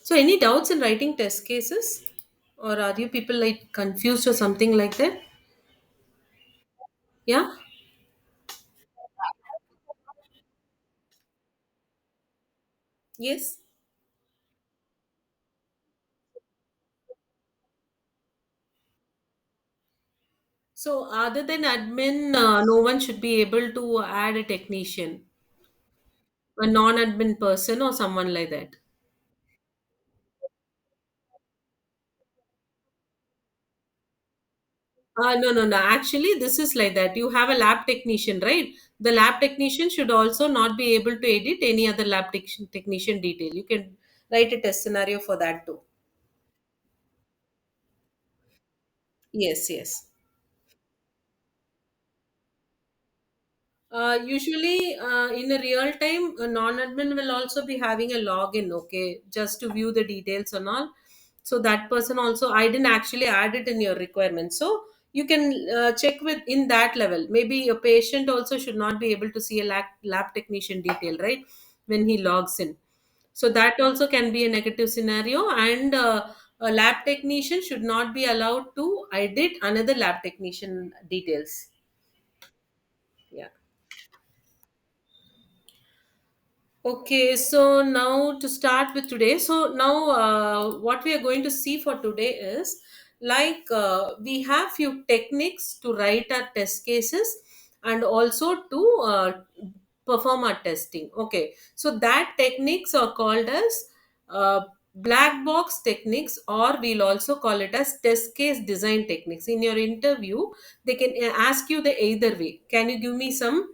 So, any doubts in writing test cases? Or are you people like confused or something like that? Yeah? Yes. So, other than admin, no one should be able to add a technician, a non admin person, or someone like that. No, no, no. Actually, this is like that. You have a lab technician, right? The lab technician should also not be able to edit any other technician detail. You can write a test scenario for that too. Yes, yes. Usually, in a real time, a non-admin will also be having a login, okay, just to view the details and all. So that person also, I didn't actually add it in your requirement. So you can check with in that level. Maybe a patient also should not be able to see a lab technician detail, right, when he logs in. So that also can be a negative scenario, and a lab technician should not be allowed to edit another lab technician details. Yeah. Okay, so now to start with today. So now what we are going to see for today is like we have few techniques to write our test cases and also to perform our testing. Okay, so that techniques are called as black box techniques, or we'll also call it as test case design techniques. In your interview, they can ask you the either way. Can you give me some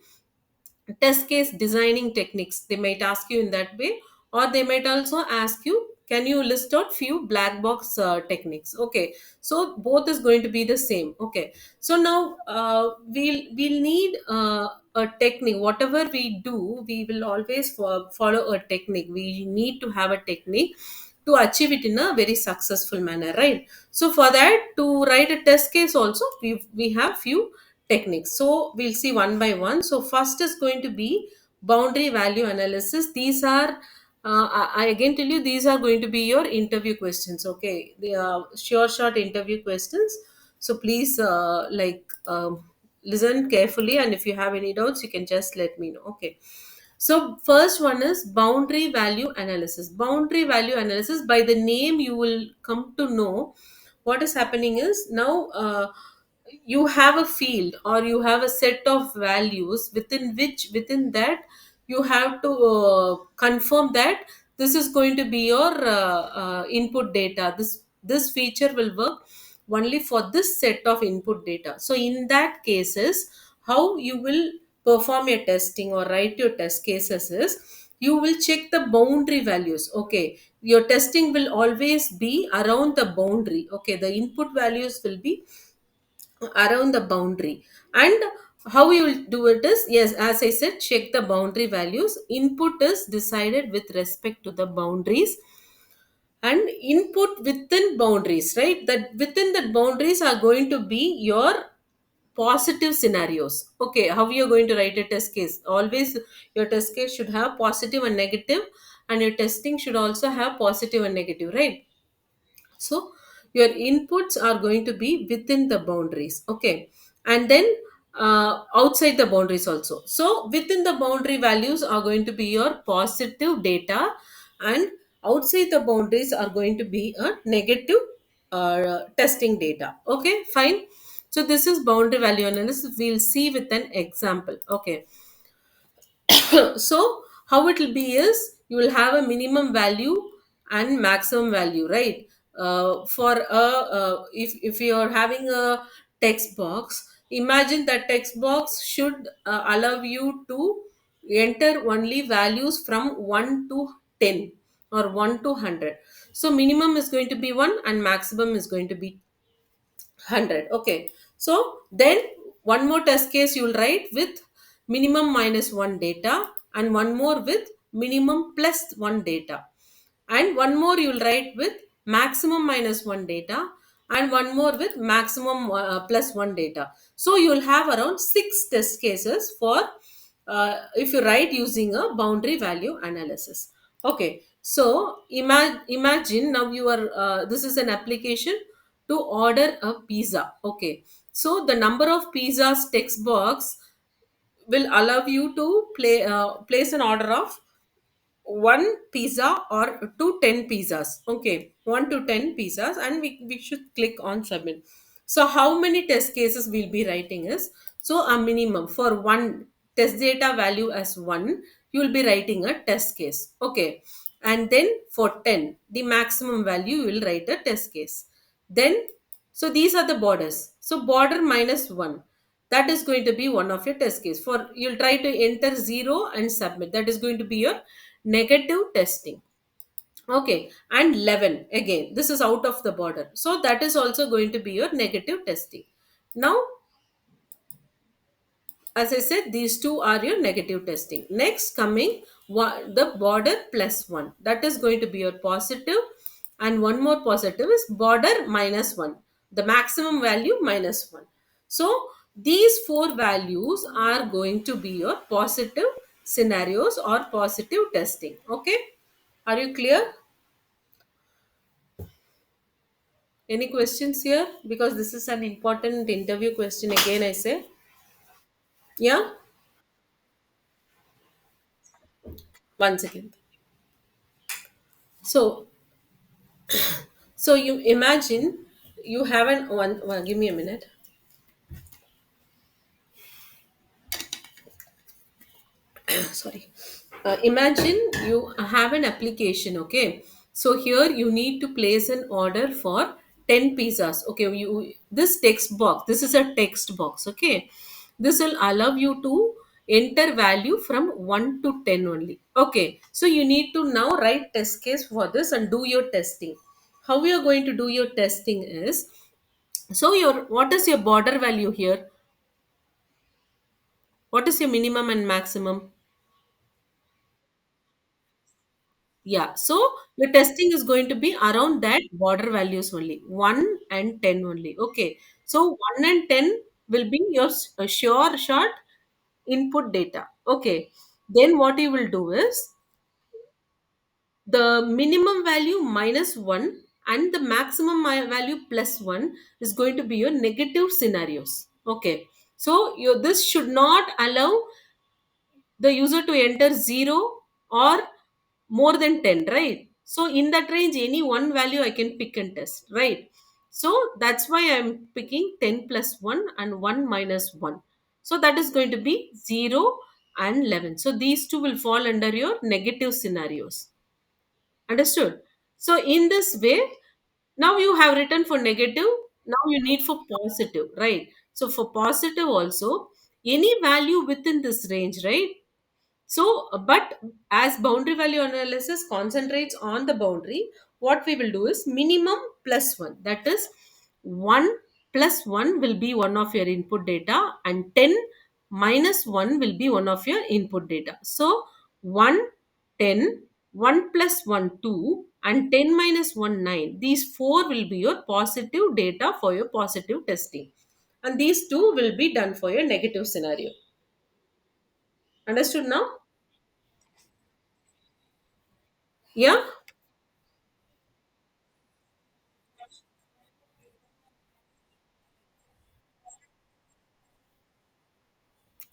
test case designing techniques? They might ask you in that way, or they might also ask you, can you list out few black box techniques? Okay, so both is going to be the same. Okay, so now we'll need a technique. Whatever we do, we will always follow a technique. We need to have a technique to achieve it in a very successful manner, right? So for that, to write a test case also, we have few techniques. So we'll see one by one. So first is going to be boundary value analysis. These are I again tell you, these are going to be your interview questions. Okay, they are sure short interview questions. So please listen carefully, and if you have any doubts, you can just let me know. Okay, so first one is boundary value analysis. Boundary value analysis, by the name you will come to know what is happening is now you have a field, or you have a set of values within which, within that, you have to confirm that this is going to be your input data. This feature will work only for this set of input data. So in that cases, how you will perform your testing or write your test cases is, you will check the boundary values. Okay, your testing will always be around the boundary. Okay, the input values will be around the boundary. And how you will do it is, yes, as I said, check the boundary values. Input is decided with respect to the boundaries, and input within boundaries, right? That within the boundaries are going to be your positive scenarios. Okay, how you're going to write a test case? Always your test case should have positive and negative, and your testing should also have positive and negative, right? So your inputs are going to be within the boundaries. Okay, and then outside the boundaries also. So within the boundary values are going to be your positive data, and outside the boundaries are going to be a negative testing data. Okay, fine. So this is boundary value analysis. We'll see with an example. Okay, so how it will be is, you will have a minimum value and maximum value, right? For a if you are having a text box, imagine that text box should allow you to enter only values from 1 to 10 or 1 to 100. So minimum is going to be 1 and maximum is going to be 100. Okay, so then one more test case you will write with minimum minus 1 data, and one more with minimum plus 1 data, and one more you will write with maximum minus 1 data, and one more with maximum plus 1 data. So you will have around 6 test cases for if you write using a boundary value analysis. Okay, So imagine now you are this is an application to order a pizza. Okay, so the number of pizzas text box will allow you to place an order of one pizza or to 10 pizzas. Okay, 1 to 10 pizzas, and we should click on submit. So how many test cases we'll be writing is, so a minimum for one test data value as 1, you will be writing a test case. Okay, and then for 10 the maximum value you will write a test case. Then, so these are the borders. So border minus 1, that is going to be one of your test case. For you'll try to enter 0 and submit, that is going to be your negative testing. Okay, and 11, again this is out of the border, so that is also going to be your negative testing. Now, as I said, these two are your negative testing. Next coming, the border plus 1, that is going to be your positive. And one more positive is border minus 1, the maximum value minus 1. So these four values are going to be your positive scenarios or positive testing. Okay, are you clear? Any questions here? Because this is an important interview question again, I say. Yeah? One second. So, so you imagine you have an one, give me a minute. Sorry. Imagine you have an application. Okay, so here you need to place an order for 10 pizzas. Okay, you, this text box, this is a text box. Okay, this will allow you to enter value from 1 to 10 only. Okay, so you need to now write test case for this and do your testing. How we are going to do your testing is, so your, what is your border value here? What is your minimum and maximum? Yeah, so your testing is going to be around that border values only, 1 and 10 only. Okay, so 1 and 10 will be your sure short input data. Okay, then what you will do is the minimum value minus 1 and the maximum value plus 1 is going to be your negative scenarios. Okay, so your, this should not allow the user to enter 0 or more than 10, right? So in that range any one value I can pick and test, right? So that's why I'm picking 10 plus 1 and 1 minus 1. So that is going to be 0 and 11. So these two will fall under your negative scenarios. Understood? So in this way, now you have written for negative, now you need for positive, right? So for positive also, any value within this range, right? So, but as boundary value analysis concentrates on the boundary, what we will do is minimum plus 1. That is, 1 plus 1 will be one of your input data, and 10 minus 1 will be one of your input data. So, 1, 10, 1 plus 1, 2, and 10 minus 1, 9. These four will be your positive data for your positive testing. And these two will be done for your negative scenario. Understood now? Yeah?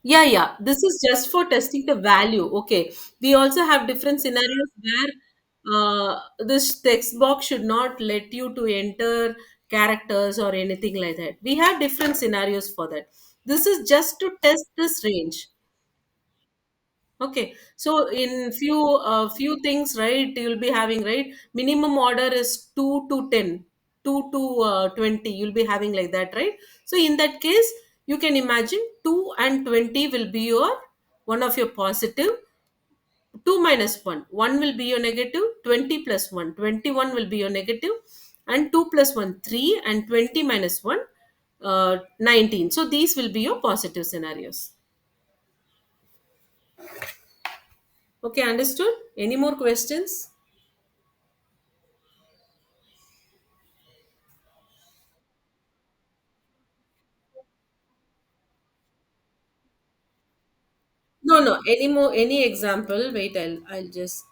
Yeah, yeah. This is just for testing the value. Okay. We also have different scenarios where this text box should not let you to enter characters or anything like that. We have different scenarios for that. This is just to test this range. Okay, so in few things, right, you'll be having, right, minimum order is 2 to 10, 2 to 20, you'll be having like that, right? So in that case, you can imagine 2 and 20 will be your one of your positive, 2 minus 1, 1 will be your negative, 20 plus 1, 21 will be your negative, and 2 plus 1, 3, and 20 minus 1, 19. So these will be your positive scenarios. Okay, understood? Any more questions? No, no. Any more? Any example? Wait, I'll just.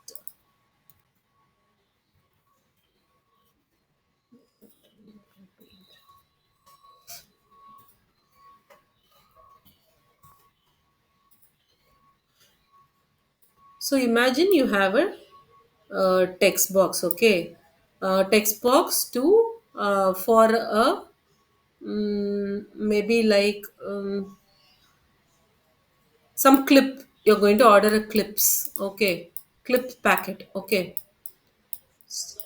So imagine you have a text box, okay? Text box to for a maybe like some clip. You're going to order a clips, okay? Clip packet, okay?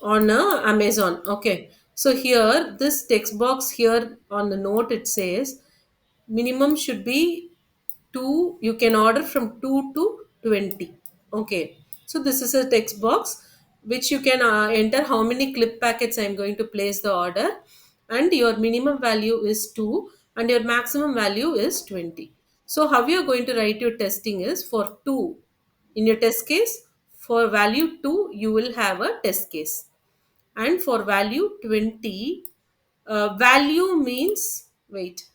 On Amazon, okay. So here, this text box here on the note it says minimum should be 2. You can order from 2 to 20, okay. So this is a text box which you can enter how many clip packets I'm going to place the order, and your minimum value is 2 and your maximum value is 20. So how you are going to write your testing is for 2 in your test case. For value 2 you will have a test case, and for value 20, value means, wait,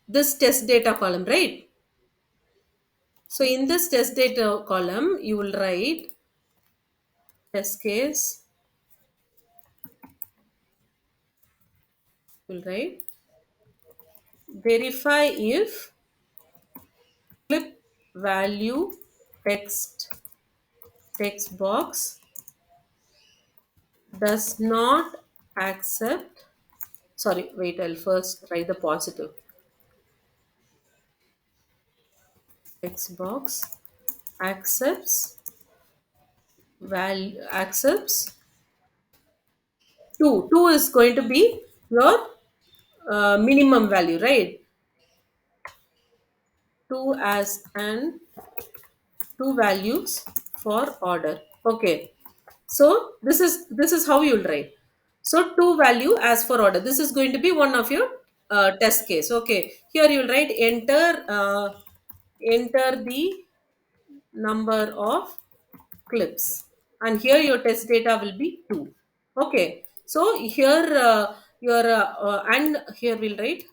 this test data column, right? So in this test data column, you will write test case, will write verify if clip value text box does not accept, sorry, wait, I'll first write the positive. Text box accepts value, accepts 2. 2 is going to be your minimum value, right? 2 as an 2 values for order, okay. So this is how you'll write. So 2 value as for order, this is going to be one of your test case, okay. Here you'll write enter the number of clips, and here your test data will be 2, okay. So here your and here we'll write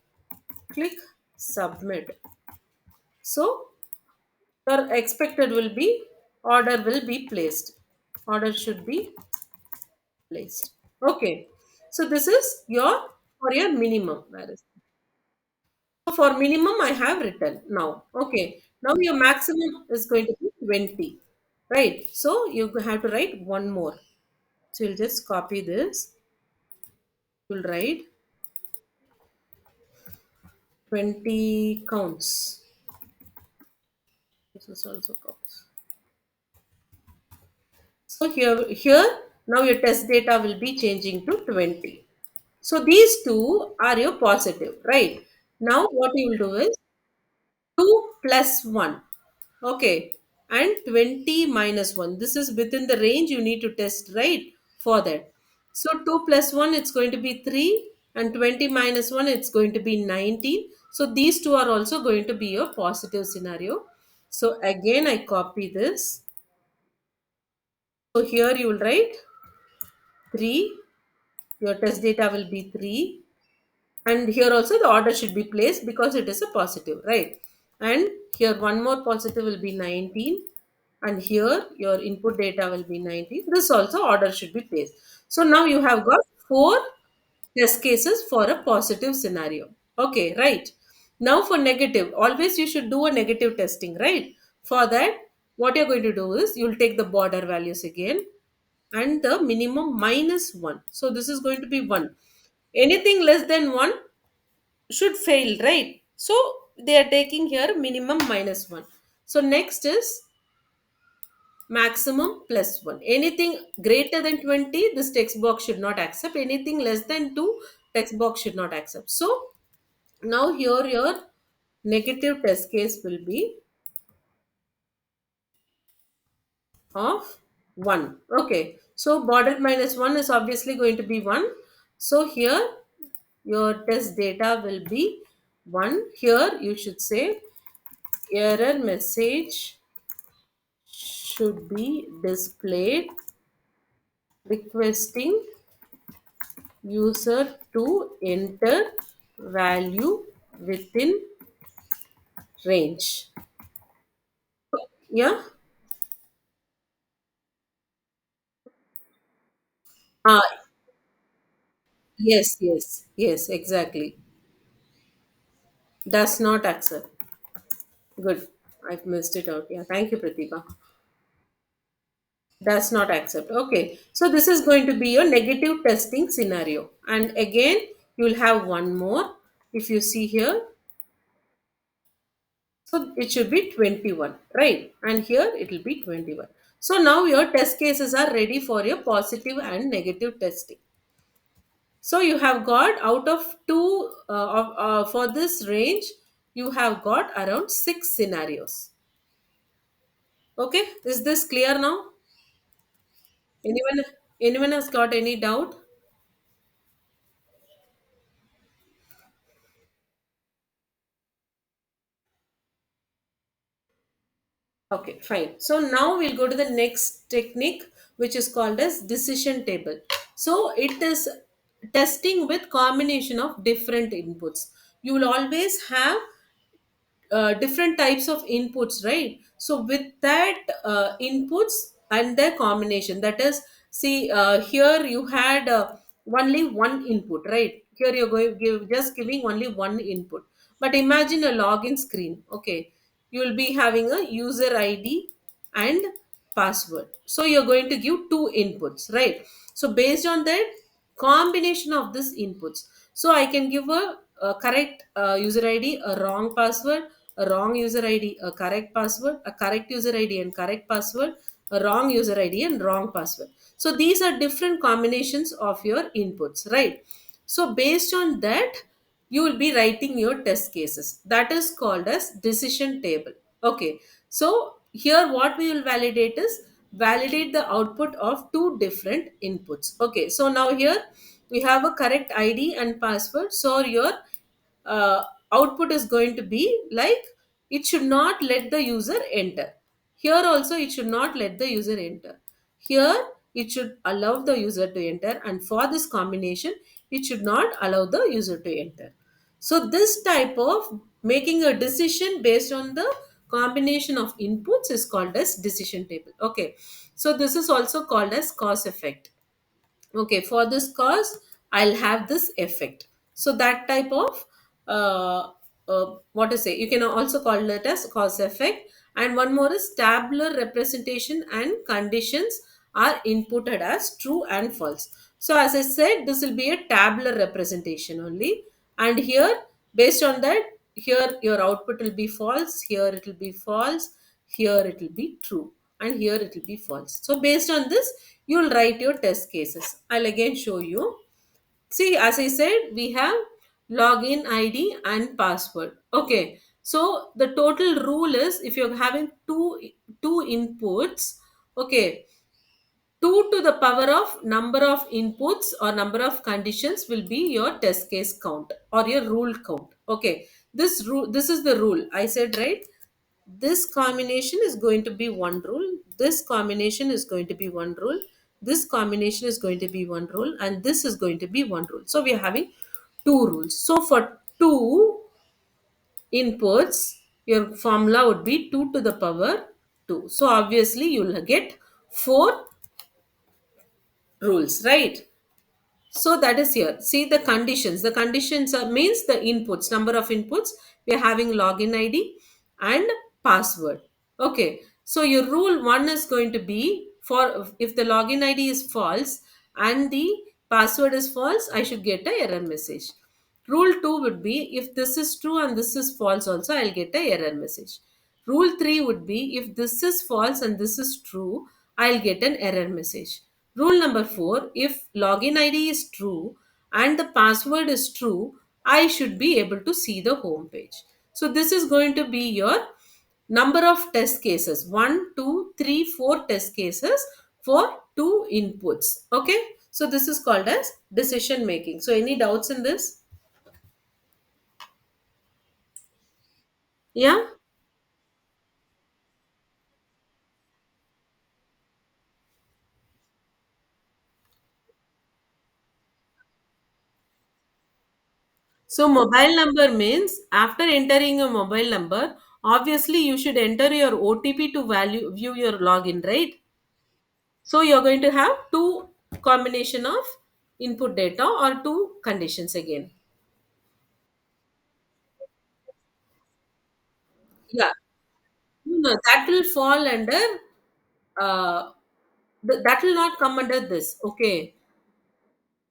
click submit. So your expected will be order will be placed. Order should be placed. Okay. So this is your for your minimum. Where is so for minimum I have written now. Okay. Now your maximum is going to be 20. Right. So you have to write one more. So you'll just copy this. You'll write 20 counts. This is also counts. So here now your test data will be changing to 20. So these two are your positive, right? Now what you will do is 2 plus 1, okay, and 20 minus 1. This is within the range you need to test, right? For that. So 2 plus 1 it's going to be 3, and 20 minus 1 it's going to be 19. So these two are also going to be your positive scenario. So again I copy this. So here you will write 3, your test data will be 3, and here also the order should be placed because it is a positive, right? And here one more positive will be 19, and here your input data will be 19. This also order should be placed. So now you have got 4 test cases for a positive scenario, okay, right? Now for negative, always you should do a negative testing, right? For that, what you're going to do is you'll take the border values again and the minimum minus 1. So this is going to be 1. Anything less than 1 should fail, right? So they are taking here minimum minus 1. So next is maximum plus 1. Anything greater than 20, this text box should not accept. Anything less than 2, text box should not accept. So now here your negative test case will be of 1. Okay. So border minus 1 is obviously going to be 1. So here your test data will be 1. Here you should say error message should be displayed requesting user to enter value within range. Yeah. Ah, yes, yes, yes, exactly. Does not accept. Good. I've missed it out. Yeah. Thank you, Pratika. Does not accept. Okay. So this is going to be your negative testing scenario. And again, you'll have one more. If you see here, so it should be 21, right? And here it will be 21. So now your test cases are ready for your positive and negative testing. So you have got out of two for this range, you have got around six scenarios. Okay, is this clear now? Anyone has got any doubt? Okay, fine. So now we'll go to the next technique, which is called as decision table. So it is testing with combination of different inputs. You will always have different types of inputs, right? So with that inputs and their combination, that is, see, here you had only one input, right? Here you're going just giving only one input. But imagine a login screen. Okay, you will be having a user ID and password. So you're going to give two inputs, right? So based on that combination of these inputs, so I can give a correct user ID, a wrong password, a wrong user ID, a correct password, a correct user ID and correct password, a wrong user ID and wrong password. So these are different combinations of your inputs, right? So based on that, you will be writing your test cases. That is called as decision table. Okay. So here what we will validate is validate the output of two different inputs. Okay. So now here we have a correct ID and password. So your uh, output is going to be like, it should not let the user enter. Here also it should not let the user enter. Here it should allow the user to enter, and for this combination it should not allow the user to enter. So this type of making a decision based on the combination of inputs is called as decision table. Okay, so this is also called as cause effect. Okay, for this cause I'll have this effect. So that type of what to say, you can also call it as cause effect. And one more is tabular representation and conditions are inputted as true and false. So as I said, this will be a tabular representation only, and here based on that, here your output will be false, here it will be false, here it will be true, and here it will be false. So based on this, you will write your test cases. I'll again show you. See, as I said, we have login ID and password. Okay. So the total rule is, if you're having two inputs, okay, 2 to the power of number of inputs or number of conditions will be your test case count or your rule count. Okay, this is the rule I said, right? This combination is going to be one rule, this combination is going to be one rule, this combination is going to be one rule, and this is going to be one rule. So we are having two rules. So for two inputs, your formula would be 2 to the power 2. So obviously you'll get 4 rules, right? So that is here. See the conditions. The conditions means the inputs, number of inputs. We are having login ID and password. Okay. So your rule one is going to be, for if the login ID is false and the password is false, I should get a error message. Rule 2 would be, if this is true and this is false also, I'll get a error message. Rule 3 would be, if this is false and this is true, I'll get an error message. Rule number 4, if login ID is true and the password is true, I should be able to see the home page. So this is going to be your number of test cases, one, two, three, 4 test cases for two inputs. Okay, so this is called as decision making. So any doubts in this? Yeah. So mobile number means, after entering a mobile number, obviously you should enter your OTP to value view your login, right? So you're going to have two. combination of input data or two conditions again. Yeah. No, that will fall under, uh, that will not come under this. Okay.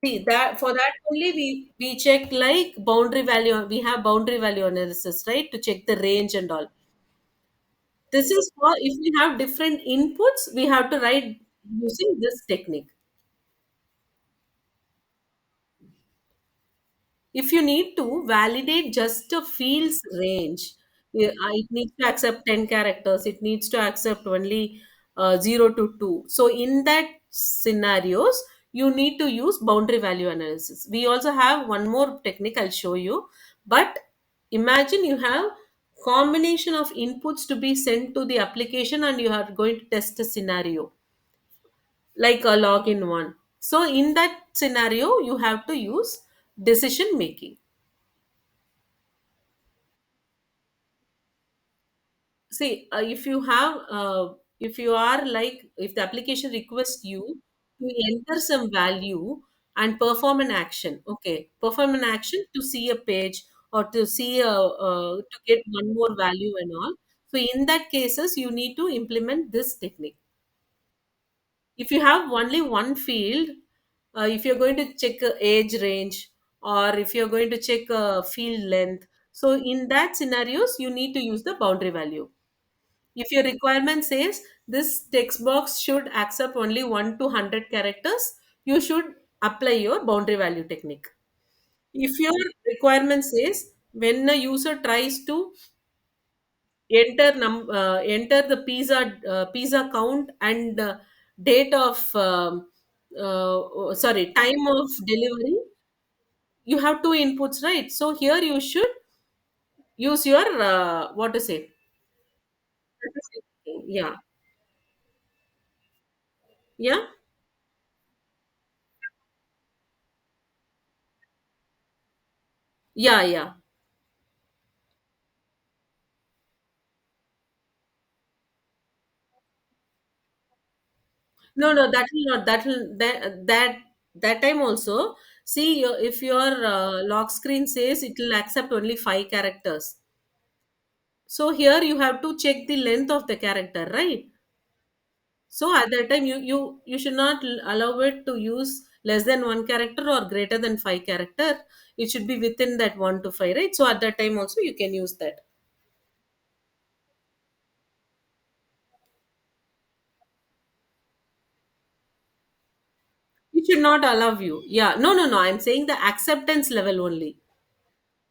See that for that only we check like boundary value. We have boundary value analysis, right, to check the range and all. This is for if we have different inputs, we have to write using this technique. If you need to validate just a field's range, it needs to accept 10 characters, it needs to accept only 0 to 2. So, in that scenarios, you need to use boundary value analysis. We also have one more technique I'll show you. But imagine you have combination of inputs to be sent to the application and you are going to test a scenario like a login one. So, in that scenario, you have to use decision making. See, if you are like, if the application requests you to enter some value and perform an action, okay, perform an action to see a page or to see to get one more value and all. So, in that cases, you need to implement this technique. If you have only one field, if you're going to check a age range or if you're going to check a field length, so in that scenarios, you need to use the boundary value. If your requirement says this text box should accept only 1 to 100 characters, you should apply your boundary value technique. If your requirement says when a user tries to enter the pizza count and date of sorry, time of delivery, you have two inputs, right? So here you should use your what to say. Yeah, yeah, yeah, yeah. No, no, that will not. That will that time also. See, if your lock screen says it will accept only 5 characters, so here you have to check the length of the character, right? So at that time, you should not allow it to use less than 1 character or greater than 5 character. It should be within that 1 to 5, right? So at that time also you can use that. It should not allow you. Yeah, no, no, no. I'm saying the acceptance level only.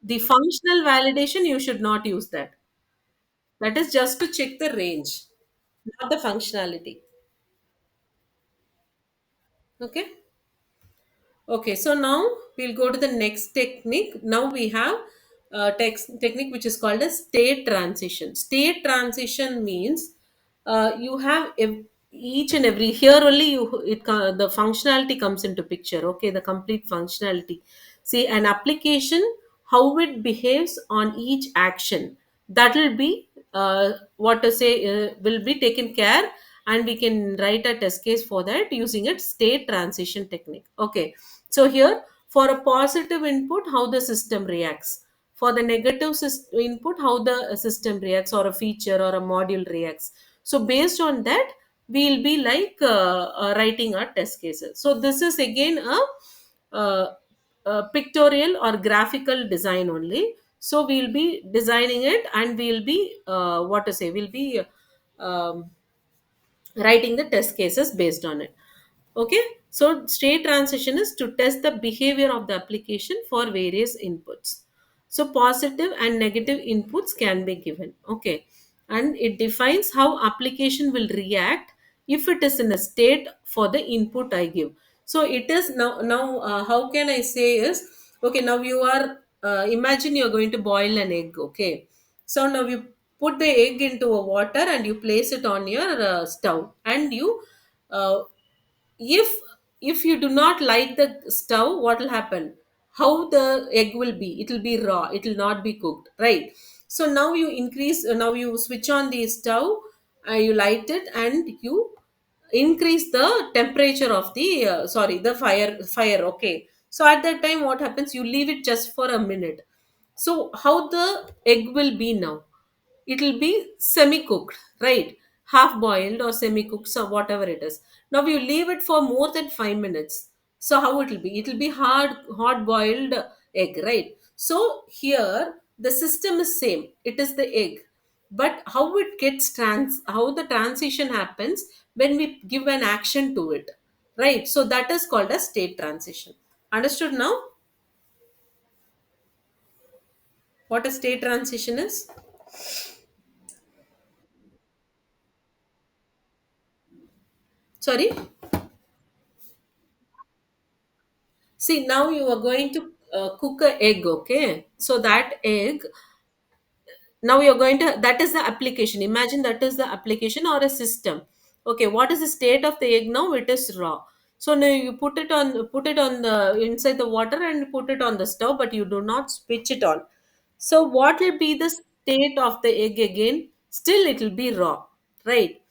The functional validation, you should not use that. That is just to check the range, not the functionality. Okay. Okay, so now we'll go to the next technique. Now we have a technique which is called a state transition. State transition means you have each and every, here only the functionality comes into picture. Okay, the complete functionality. See, an application, how it behaves on each action, that will be what to say will be taken care, and we can write a test case for that using a state transition technique. Okay, so here, for a positive input, how the system reacts. For the negative input, how the system reacts, or a feature or a module reacts. So based on that, we'll be like writing our test cases. So this is again a pictorial or graphical design only. So we'll be designing it, and we'll be what to say. We'll be um, writing the test cases based on it. Okay, so state transition is to test the behavior of the application for various inputs. So positive and negative inputs can be given. Okay, and it defines how application will react if it is in a state for the input I give. So it is now how can I say is, okay, now you are imagine you're going to boil an egg. Okay, so now you put the egg into a water and you place it on your stove, and you uh, if you do not light the stove, what will happen? How the egg will be? It will be raw, it will not be cooked, right? So now you increase, now you switch on the stove, you light it, and you increase the temperature of the sorry, the fire. Okay, so at that time what happens, you leave it just for a minute. So how the egg will be now, it will be semi cooked, right? Half boiled or semi cooked, so whatever it is. Now you leave it for more than 5 minutes, so how it will be, it will be hard boiled egg, right? So here the system is same, it is the egg, but how it gets how the transition happens when we give an action to it, right? So that is called a state transition. Understood now what a state transition is? Sorry. See, now you are going to cook a egg, okay? So that egg, now you're going to, that is the application. Imagine that is the application or a system. Okay, what is the state of the egg now? It is raw. So now you put it on the inside the water and put it on the stove, but you do not switch it on. So what will be the state of the egg again? Still it will be raw, right?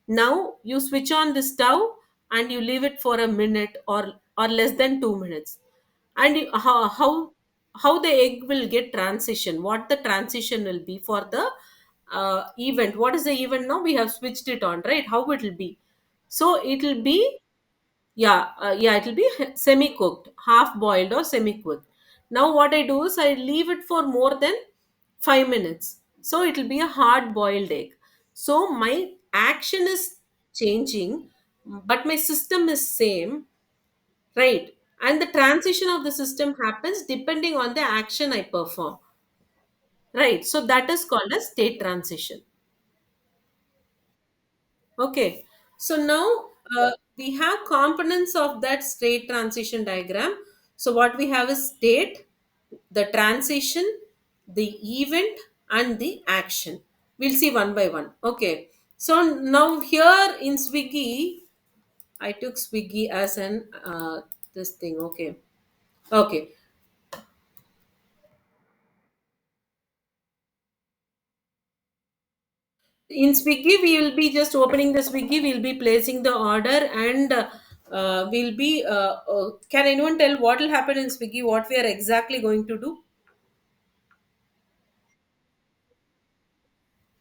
Now you switch on the stove and you leave it for a minute or less than 2 minutes. And how the egg will get transition, what the transition will be for the event, what is the event now, we have switched it on, right? How it will be, so it will be, yeah, it will be semi cooked, half boiled or semi cooked. Now what I do is I leave it for more than 5 minutes, so it will be a hard boiled egg. So my action is changing, but my system is same, right? And the transition of the system happens depending on the action I perform, right? So that is called a state transition. Okay, so now we have components of that state transition diagram. So what we have is state, the transition, the event, and the action. We'll see one by one. Okay, so now here in Swiggy, I took Swiggy as an this thing. Okay, okay. In Swiggy, we will be just opening the Swiggy, we'll be placing the order, and we'll be can anyone tell what will happen in Swiggy, what we are exactly going to do?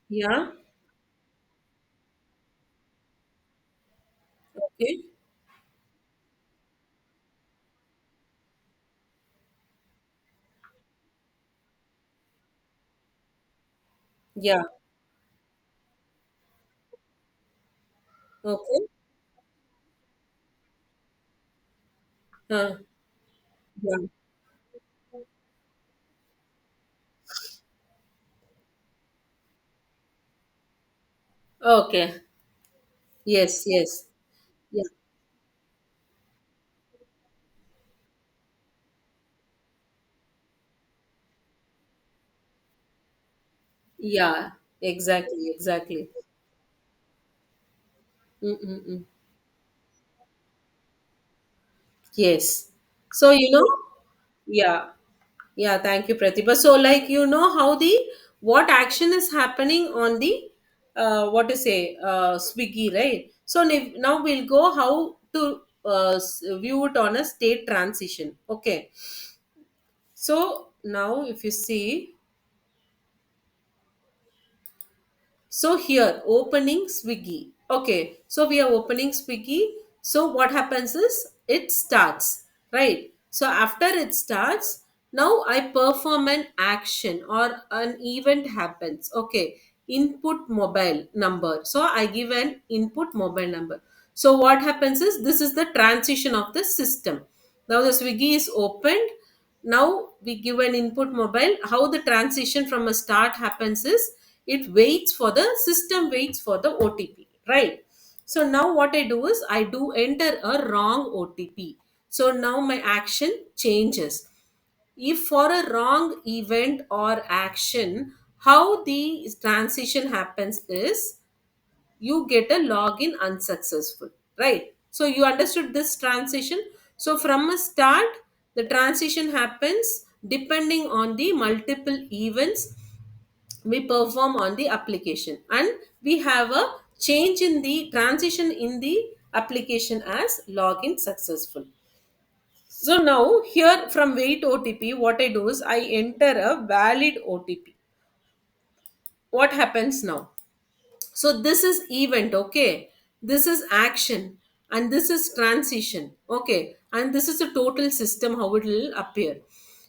Yeah. Okay. Yeah. Okay. uh, yeah. Okay. Yes, yes. Yeah. Yeah, exactly, exactly. Mm-mm-mm. Yes. So yeah. Yeah, thank you, Pratibha. So, like, how the what action is happening on the what to say Swiggy, right? So now we'll go how to view it on a state transition. Okay. So now if you see, so here, opening Swiggy. Okay, so we are opening Swiggy. So what happens is it starts, right? So after it starts, now I perform an action or an event happens. Okay, input mobile number. So I give an input mobile number. So what happens is this is the transition of the system. Now the Swiggy is opened. Now we give an input mobile. How the transition from a start happens is it waits for the system, waits for the OTP, right? So now what I do is I do enter a wrong OTP. So now my action changes. If for a wrong event or action, how the transition happens is you get a login unsuccessful, right? So you understood this transition. So from a start, the transition happens depending on the multiple events we perform on the application, and we have a change in the transition in the application as login successful. So now here from wait OTP, what I do is I enter a valid OTP. What happens now? So this is event, okay, this is action, and this is transition, okay, and this is a total system how it will appear.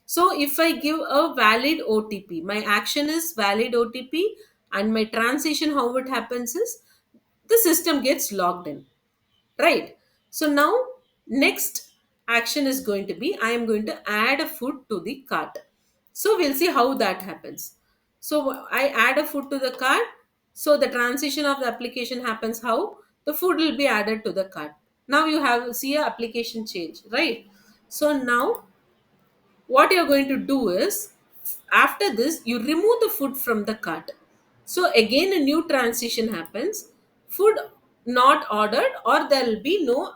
So if I give a valid OTP, my action is valid OTP, and my transition how it happens is the system gets logged in, right? So now next action is going to be I am going to add a food to the cart. So we'll see how that happens. So I add a food to the cart. So the transition of the application happens how the food will be added to the cart. Now you have see a application change, right? So now what you're going to do is after this you remove the food from the cart. So again a new transition happens, food not ordered, or there will be no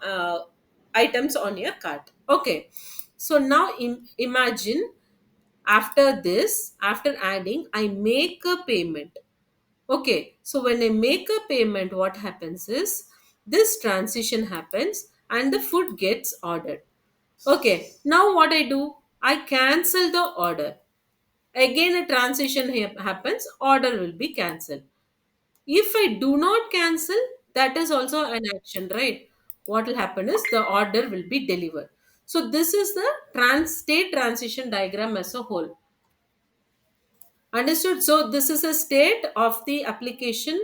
items on your cart, okay. So now imagine after this, after adding, I make a payment, okay. So when I make a payment, what happens is this transition happens and the food gets ordered. Okay, now what I do? I cancel the order. Again, a transition happens, order will be cancelled. If I do not cancel, that is also an action, right? What will happen is the order will be delivered. So, this is the state transition diagram as a whole. Understood? So, this is a state of the application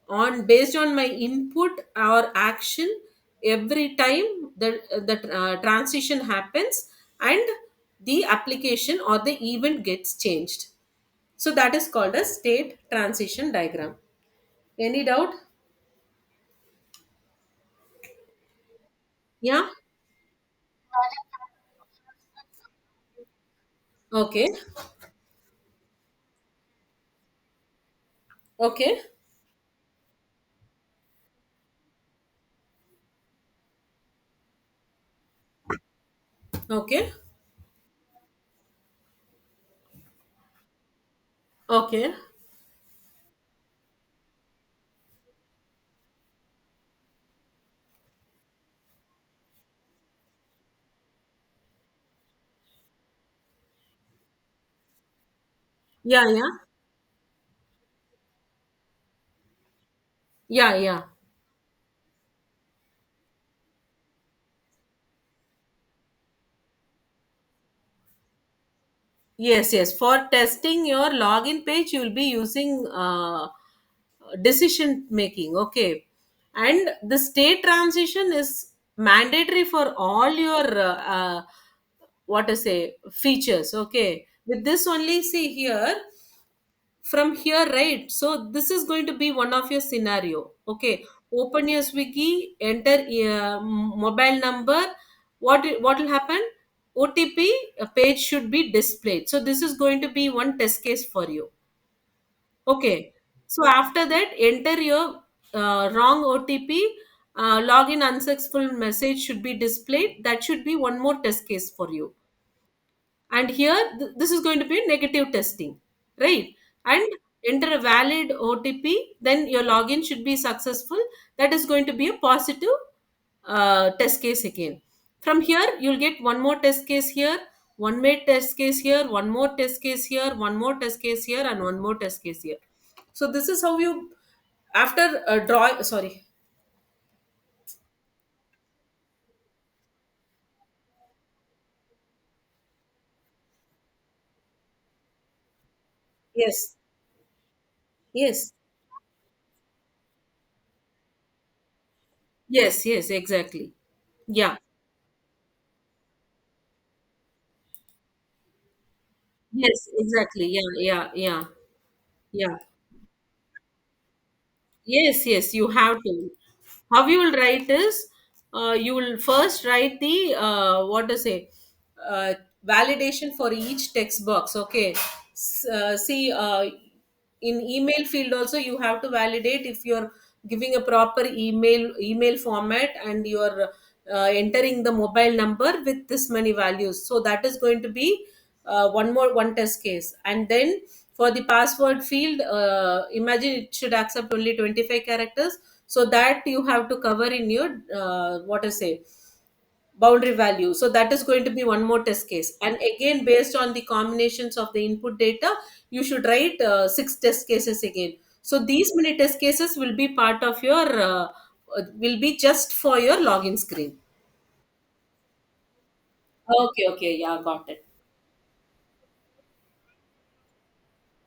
on based on my input or action every time the transition happens and the application or the event gets changed. So that is called a state transition diagram. Any doubt? Yeah. Okay. Okay. Okay. Okay. Yeah. Yeah. Yeah. Yeah. Yes. Yes. For testing your login page, you will be using decision making, okay. And the state transition is mandatory for all your what to say features, okay. With this only, see here from here, right? So this is going to be one of your scenario, okay. Open your Swiggy, enter mobile number. What will happen? OTP page should be displayed. So this is going to be one test case for you. Okay. So after that, enter your wrong OTP. Login unsuccessful message should be displayed. That should be one more test case for you. And here, this is going to be negative testing, right? And enter a valid OTP. Then your login should be successful. That is going to be a positive test case again. From here, you'll get one more test case here, one more test case here, one more test case here, one more test case here, and one more test case here. So this is how you after draw. Sorry. Yes. Yes. Yes. Yes. Exactly. Yeah. Yes. Exactly. Yeah. Yeah. Yeah. Yeah. Yes. Yes. You have to. How you will write is you will first write the what to say uh, validation for each text box, okay. See in email field also you have to validate if you're giving a proper email format and you're entering the mobile number with this many values, so that is going to be one test case. And then for the password field, imagine it should accept only 25 characters, So that you have to cover in your what to say, boundary value. So that is going to be one more test case, and again based on the combinations of the input data, you should write six test cases again. So these many test cases will be part of your will be just for your login screen. Okay, okay, yeah, got it.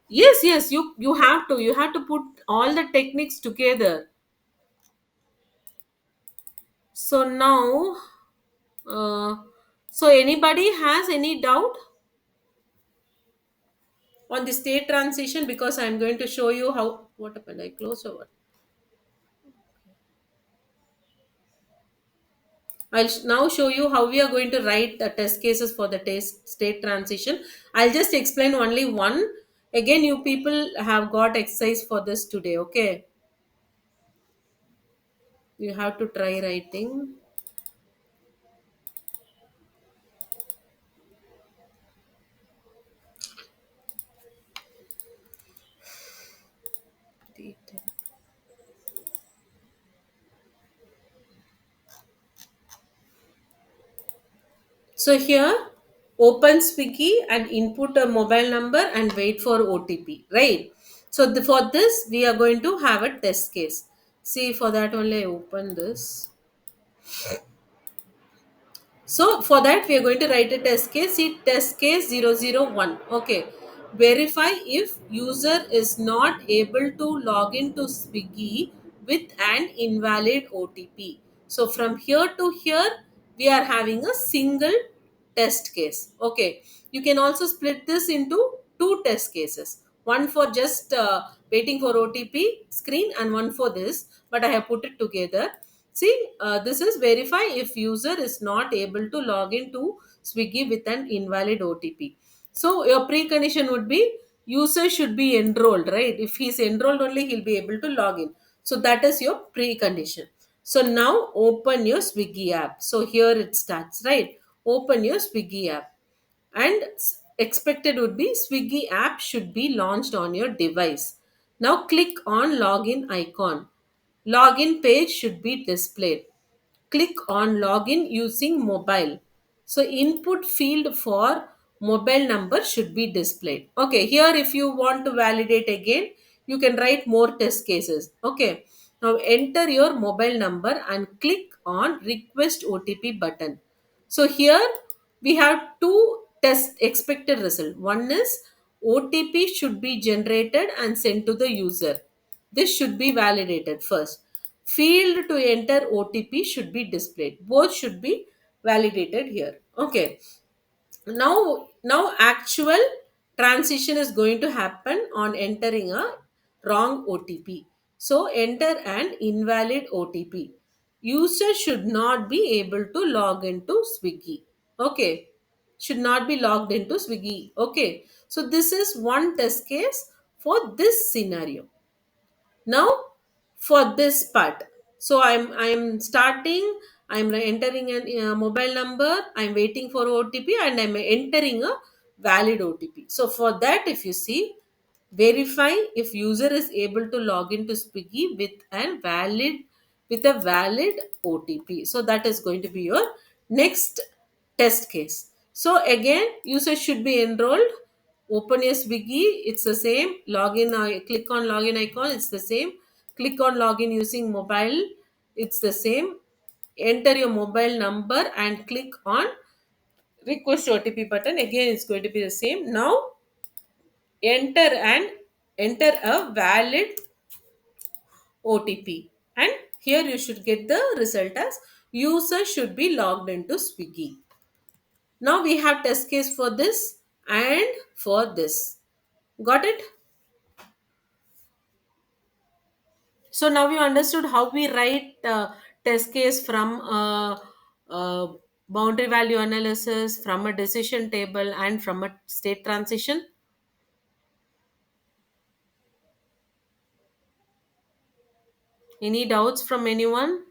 Yes, yes, you have to put all the techniques together. So now, uh, so anybody has any doubt on the state transition? Because I'm going to show you how. What happened? I closed over. Now show you how we are going to write the test cases for the test state transition. I'll just explain only one. Again, you people have got exercise for this today. Okay, you have to try writing. Day10. So here, open Swiggy and input a mobile number and wait for OTP, right? So for this, we are going to have a test case. See, for that only I open this. So for that, we are going to write a test case. See, test case 001. Okay. Verify if user is not able to log into Swiggy with an invalid OTP. So from here to here, we are having a single test case. Okay. You can also split this into two test cases. One for just waiting for OTP screen and one for this. But I have put it together. See, this is verify if user is not able to log into Swiggy with an invalid OTP. So your precondition would be user should be enrolled, right? If he's enrolled only, he'll be able to log in. So that is your precondition. So now open your Swiggy app. So here it starts, right? Open your Swiggy app, and expected would be Swiggy app should be launched on your device. Now click on login icon. Login page should be displayed. Click on login using mobile. So input field for mobile number should be displayed. Okay, here if you want to validate again, you can write more test cases. Okay, now enter your mobile number and click on request OTP button. So here we have two test expected result. One is OTP should be generated and sent to the user. This should be validated first. Field to enter OTP should be displayed. Both should be validated here. Okay. Now actual transition is going to happen on entering a wrong OTP. So enter an invalid OTP. User should not be able to log into Swiggy. Okay. Should not be logged into Swiggy. Okay. So this is one test case for this scenario. Now for this part, so I'm starting, I'm entering a mobile number, I'm waiting for OTP, and I'm entering a valid OTP. So for that, if you see, verify if user is able to log into Swiggy with a valid OTP. So that is going to be your next test case. So again, user should be enrolled. Open your Swiggy, it's the same. Login, click on login icon, it's the same. Click on login using mobile, it's the same. Enter your mobile number and click on request OTP button. Again, it's going to be the same. Now enter a valid OTP, and here you should get the result as user should be logged into Swiggy. Now we have test case for this and for this. Got it? So now you understood how we write test case from boundary value analysis, from a decision table, and from a state transition. Any doubts from anyone?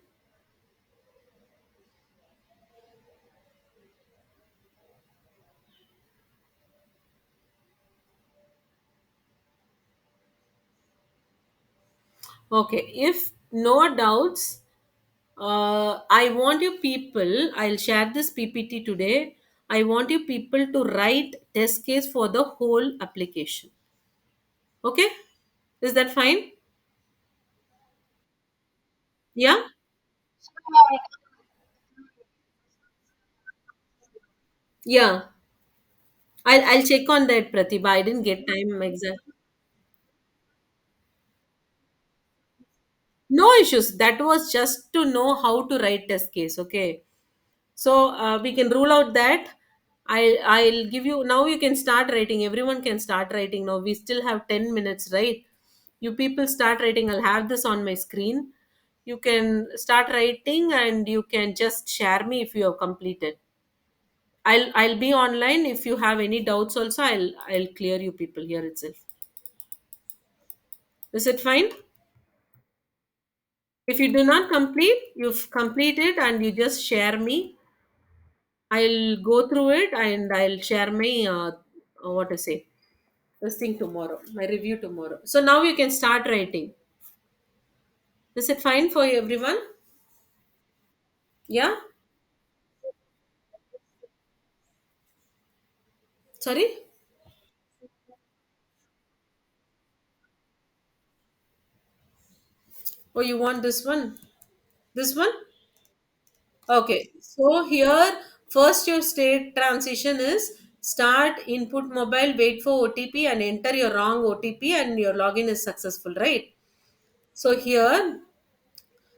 Okay, if No doubts. I want you people, I'll share this PPT today. I want you people to write test case for the whole application. Okay? Is that fine? Yeah? Yeah. I'll check on that, Pratibha. I didn't get time exact. No issues. That was just to know how to write test case. Okay. So we can rule out that. I'll give you now. You can start writing. Everyone can start writing now. We still have 10 minutes, right? You people start writing. I'll have this on my screen. You can start writing and you can just share me if you have completed. I'll be online. If you have any doubts, also I'll clear you people here itself. Is it fine? If you do not complete, you've completed and you just share me. I'll go through it and I'll share my what to say this thing tomorrow, my review tomorrow. So now you can start writing. Is it fine for everyone? Yeah. Sorry. Oh, you want this one? This one? Okay. So here, first your state transition is start input mobile, wait for OTP and enter your wrong OTP and your login is successful, right? So here,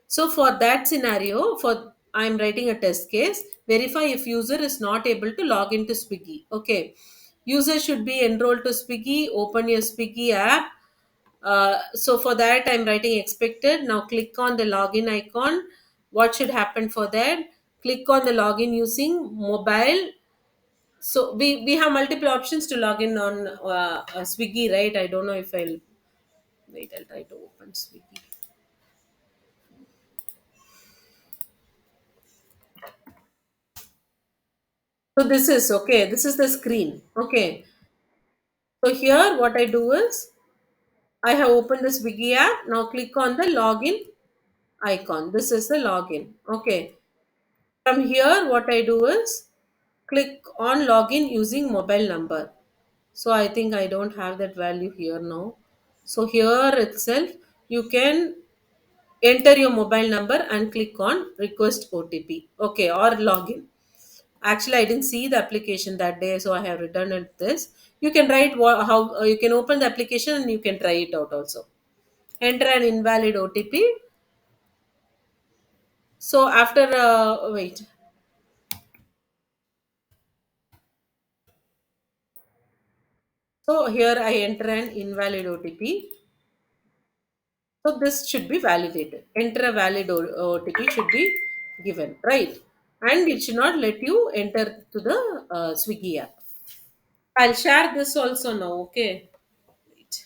so for that scenario, for I'm writing a test case, verify if user is not able to log into Swiggy. Okay. User should be enrolled to Swiggy, open your Swiggy app. So for that, I'm writing expected. Now click on the login icon. What should happen for that? Click on the login using mobile. So we have multiple options to log in on Swiggy, right? I don't know if I'll wait. I'll try to open Swiggy. So this is okay. This is the screen. Okay. So here, what I do is I have opened this Swiggy app. Now click on the login icon. This is the login. Okay. From here, what I do is click on login using mobile number. So I think I don't have that value here now. So here itself, you can enter your mobile number and click on request OTP. Okay, or login. Actually, I didn't see the application that day, so I have returned it this. You can write how you can open the application and you can try it out also. Enter an invalid OTP. So after wait, so here I enter an invalid OTP. So this should be validated. Enter a valid OTP should be given, right? And it should not let you enter to the Swiggy app. I'll share this also now. Okay. Wait.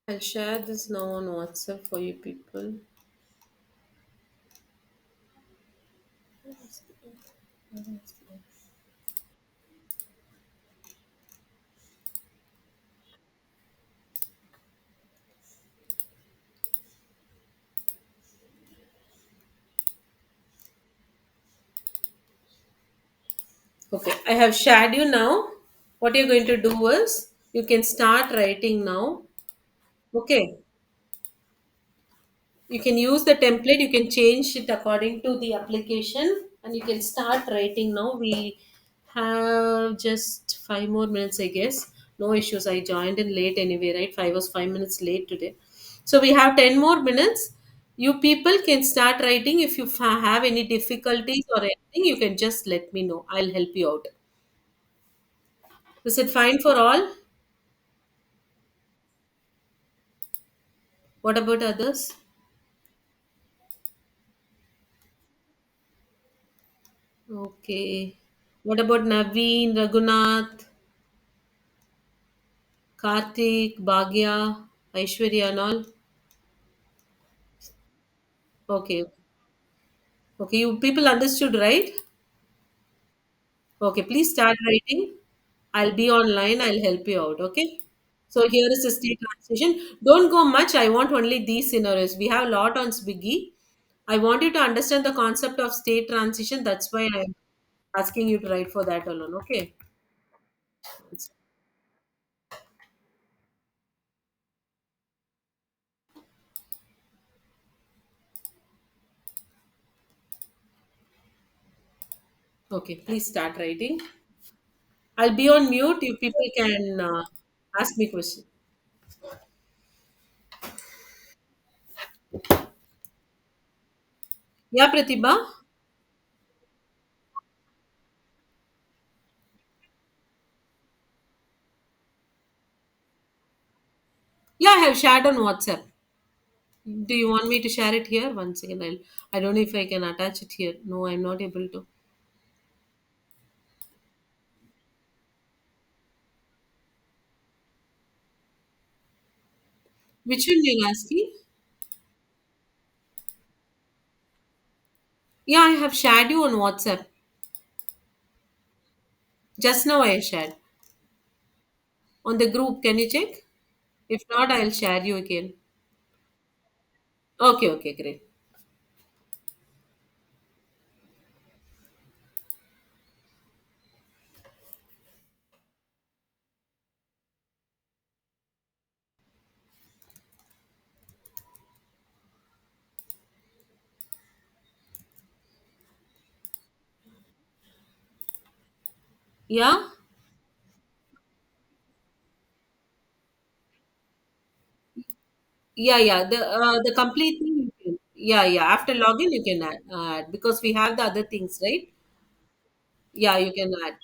I'll share this now on WhatsApp for you people. Okay, I have shared you now. What you're going to do is you can start writing now. Okay, you can use the template, you can change it according to the application, and you can start writing now. We have just 5 more minutes, I guess. No issues. I joined in late anyway, right? 5 was 5 minutes late today. So we have 10 more minutes. You people can start writing. If you have any difficulties or anything, you can just let me know. I'll help you out. Is it fine for all? What about others? Okay. What about Naveen, Raghunath, Karthik, Bhagya, Aishwarya and all? Okay. Okay, you people understood, right? Okay, please start writing. I'll be online. I'll help you out. Okay. So here is the state transition. Don't go much. I want only these scenarios. We have a lot on Swiggy. I want you to understand the concept of state transition. That's why I'm asking you to write for that alone. Okay. Okay. Please start writing. I'll be on mute. You people can ask me questions. Yeah, Pratibha. Yeah, I have shared on WhatsApp. Do you want me to share it here? One second. I don't know if I can attach it here. No, I'm not able to. Which one you're asking? Yeah, I have shared you on WhatsApp. Just now I shared. On the group, can you check? If not, I'll share you again. Okay, okay, great. Yeah? Yeah, yeah. The complete thing you can. Yeah, yeah. After login, you can add because we have the other things, right? Yeah, you can add.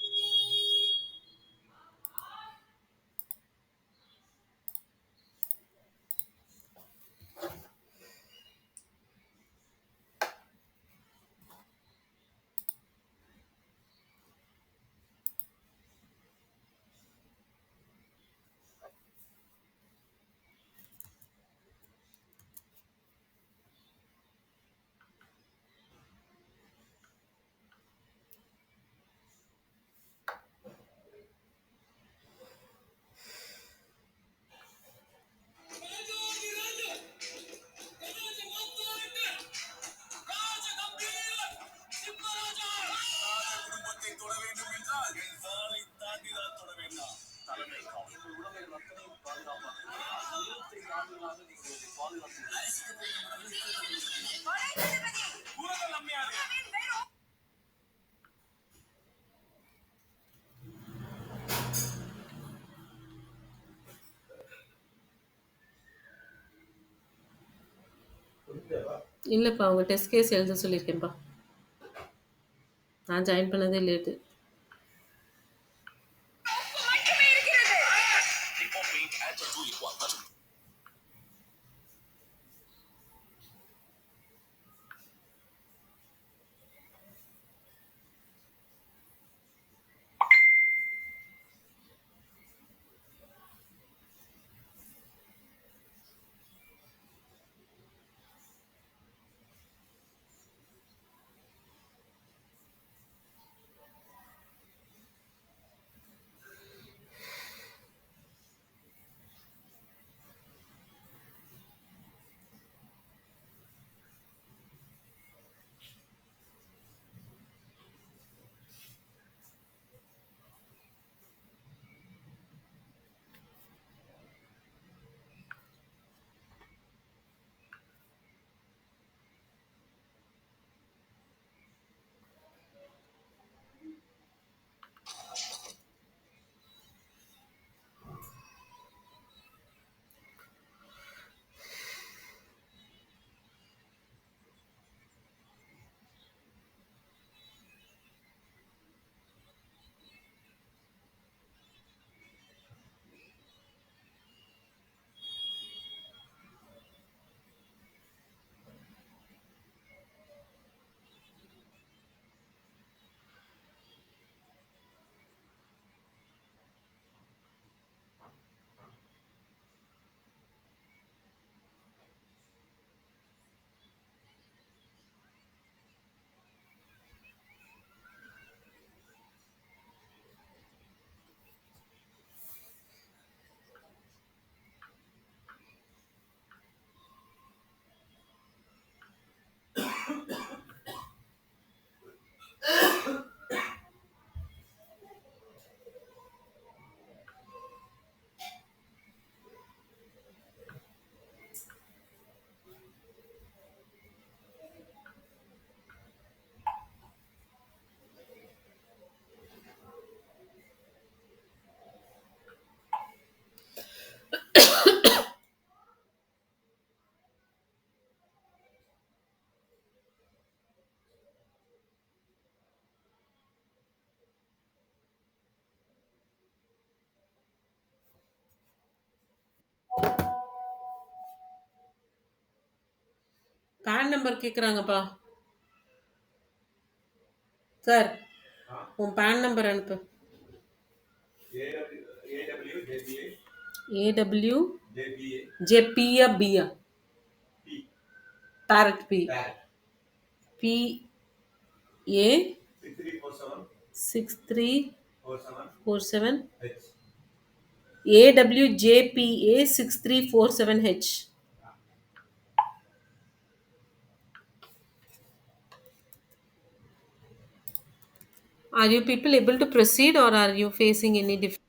இல்லப்பா அவங்க test case எழுத சொல்லியிருக்கேன்ப்பா. நான் join பண்ணதே late. PAN number கேக்குறாங்கப்பா. Sir, உன் PAN number அனுப்பு. A W ஜேபியா பியா? Parrot P. P A 6347 AWJPA 6347H. Are you people able to proceed or are you facing any difficulty?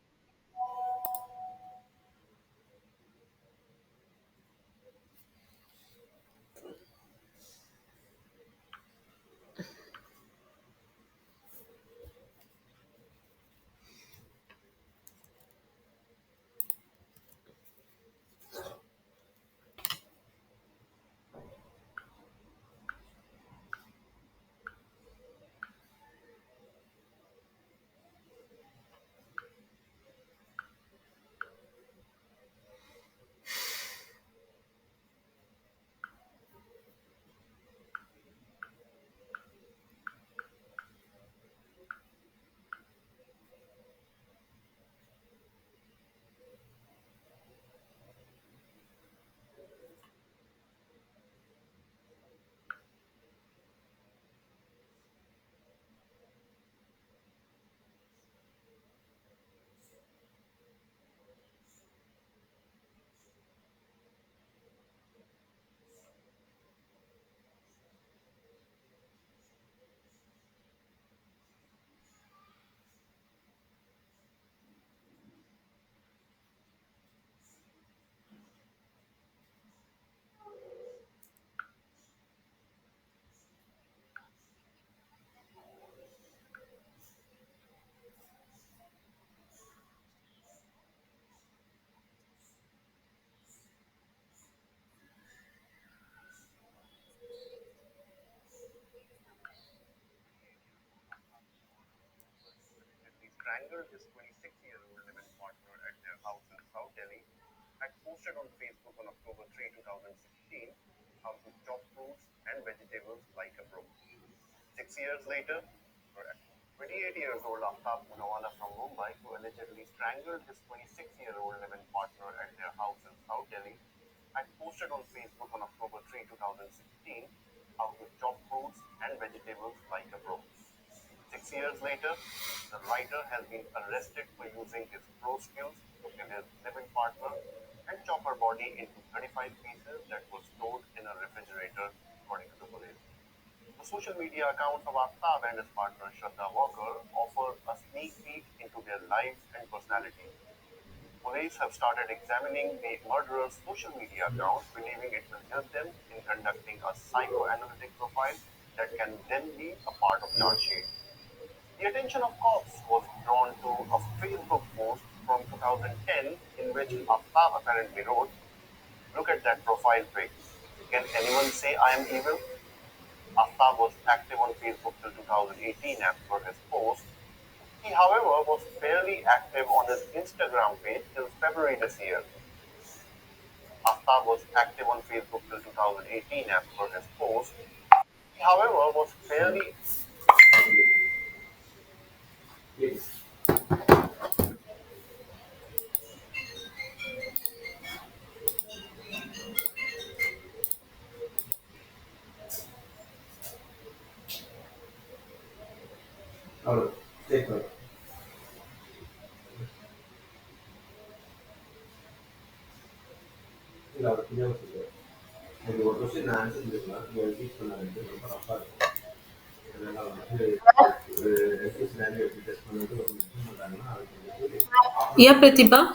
Yeah, Pratibha.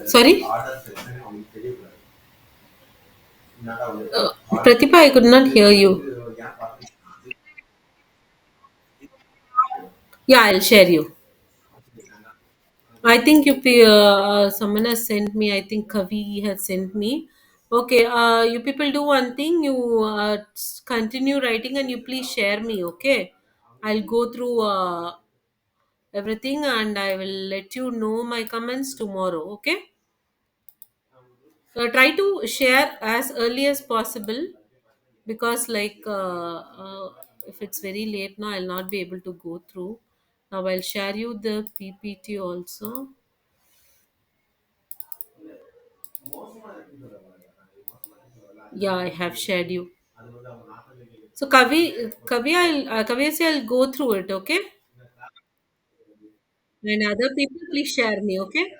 Sorry? Pratibha, I could not hear you. Yeah, I'll share you. I think someone has sent me. I think Kavi has sent me. Okay, you people do one thing. You continue writing and you please share me. Okay, I'll go through everything and I will let you know my comments tomorrow. Okay. Try to share as early as possible, because if it's very late now, I'll not be able to go through. Now I'll share you the PPT also. Yeah, I have shared you. So Kavya, I'll go through it, okay? And other people, please share me, okay?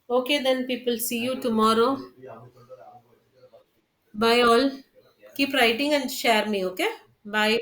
Okay, then people, see you tomorrow. Bye all. Keep writing and share me, okay? Bye.